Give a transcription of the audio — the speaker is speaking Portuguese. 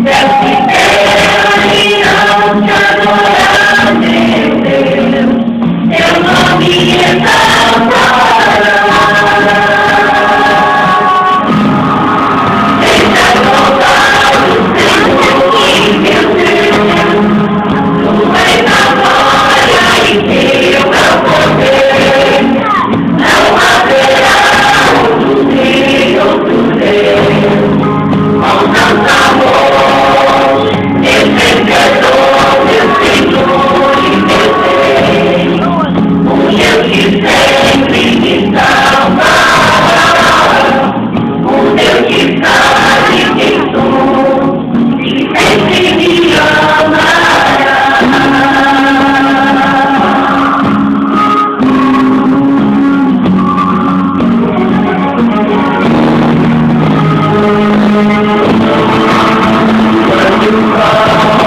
Eu te quero e não te adorar, meu Deus, teu nome exaltará. Seja louvado, Senhor, e meu Deus, tu és a glória e teu é o poder. Não haverá outro rei, outro Deus, com tanto amor. Meu Vencedor, meu Senhor e meu Rei, o Deus que sempre me salvará, o Deus que sabe quem sou e sempre me amará. Quando